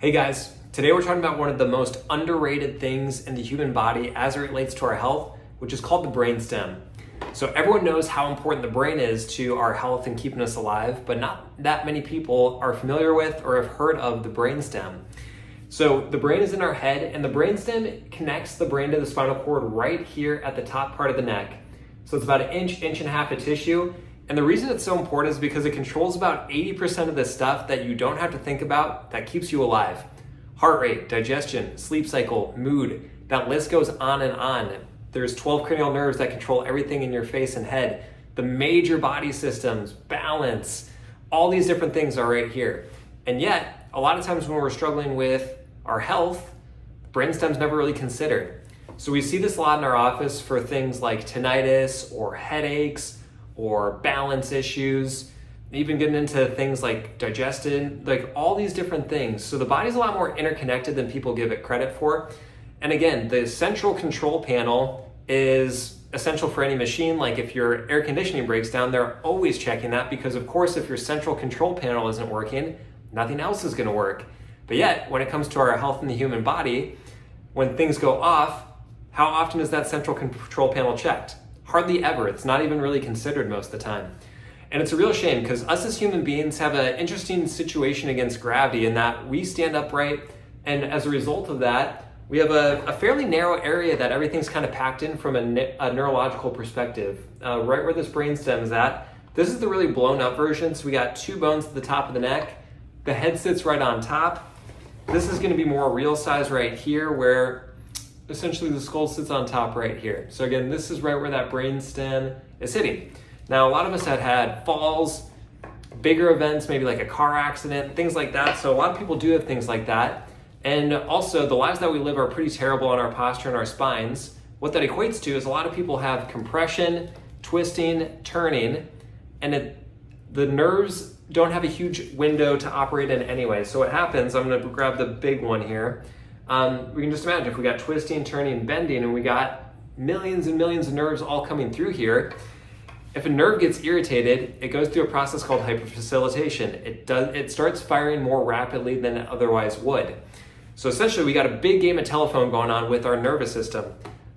Hey guys, today we're talking about one of the most underrated things in the human body as it relates to our health, which is called the brainstem. So everyone knows how important the brain is to our health and keeping us alive, but not that many people are familiar with or have heard of the brainstem. So the brain is in our head, and the brainstem connects the brain to the spinal cord right here at the top part of the neck. So it's about an inch and a half of tissue. And the reason it's so important is because it controls about 80% of the stuff that you don't have to think about that keeps you alive. Heart rate, digestion, sleep cycle, mood, that list goes on and on. There's 12 cranial nerves that control everything in your face and head. The major body systems, balance, all these different things are right here. And yet, a lot of times when we're struggling with our health, brainstem's never really considered. So we see this a lot in our office for things like tinnitus or headaches, or balance issues, even getting into things like digestion, like all these different things. So the body's a lot more interconnected than people give it credit for. And again, the central control panel is essential for any machine. Like if your air conditioning breaks down, they're always checking that because of course, if your central control panel isn't working, nothing else is gonna work. But yet, when it comes to our health in the human body, when things go off, how often is that central control panel checked? Hardly ever. It's not even really considered most of the time. And it's a real shame because us as human beings have an interesting situation against gravity in that we stand upright, and as a result of that, we have a fairly narrow area that everything's kind of packed in from a neurological perspective. Right where this brainstem is at, this is the really blown up version. So we got two bones at the top of the neck. The head sits right on top. This is going to be more real size right here where essentially the skull sits on top right here. So again, this is right where that brainstem is sitting. Now, a lot of us had falls, bigger events, maybe like a car accident, things like that. So a lot of people do have things like that. And also the lives that we live are pretty terrible on our posture and our spines. What that equates to is a lot of people have compression, twisting, turning, and the nerves don't have a huge window to operate in anyway. So what happens, I'm gonna grab the big one here. We can just imagine if we got twisting, turning, bending, and we got millions and millions of nerves all coming through here. If a nerve gets irritated, it goes through a process called hyperfacilitation. It starts firing more rapidly than it otherwise would. So essentially, we got a big game of telephone going on with our nervous system.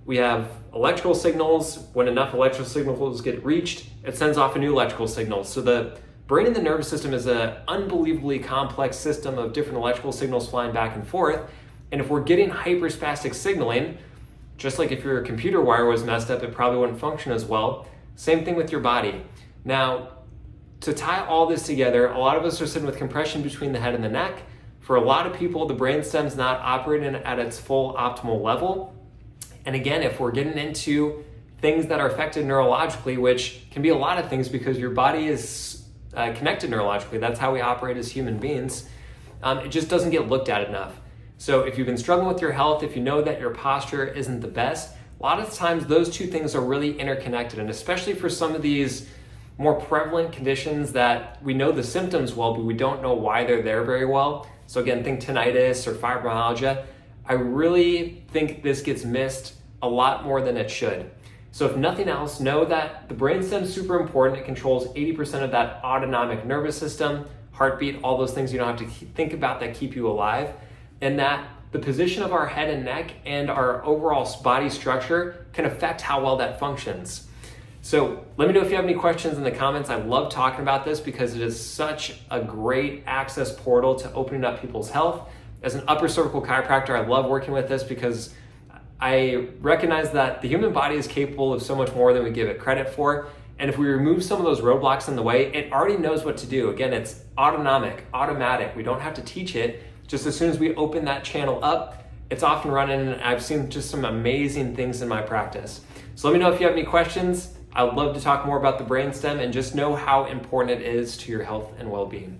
We have electrical signals. When enough electrical signals get reached, it sends off a new electrical signal. So the brain and the nervous system is an unbelievably complex system of different electrical signals flying back and forth. And if we're getting hyperspastic signaling, just like if your computer wire was messed up, it probably wouldn't function as well. Same thing with your body. Now, to tie all this together, a lot of us are sitting with compression between the head and the neck. For a lot of people, the brainstem's not operating at its full optimal level. And again, if we're getting into things that are affected neurologically, which can be a lot of things because your body is connected neurologically, that's how we operate as human beings, it just doesn't get looked at enough. So if you've been struggling with your health, if you know that your posture isn't the best, a lot of times those two things are really interconnected. And especially for some of these more prevalent conditions that we know the symptoms well, but we don't know why they're there very well. So again, think tinnitus or fibromyalgia. I really think this gets missed a lot more than it should. So if nothing else, know that the brainstem is super important. It controls 80% of that autonomic nervous system, heartbeat, all those things you don't have to think about that keep you alive. And that the position of our head and neck and our overall body structure can affect how well that functions. So let me know if you have any questions in the comments. I love talking about this because it is such a great access portal to opening up people's health. As an upper cervical chiropractor, I love working with this because I recognize that the human body is capable of so much more than we give it credit for. And if we remove some of those roadblocks in the way, it already knows what to do. Again, it's automatic. We don't have to teach it. Just as soon as we open that channel up, it's off and running, and I've seen just some amazing things in my practice. So let me know if you have any questions. I'd love to talk more about the brainstem and just know how important it is to your health and well-being.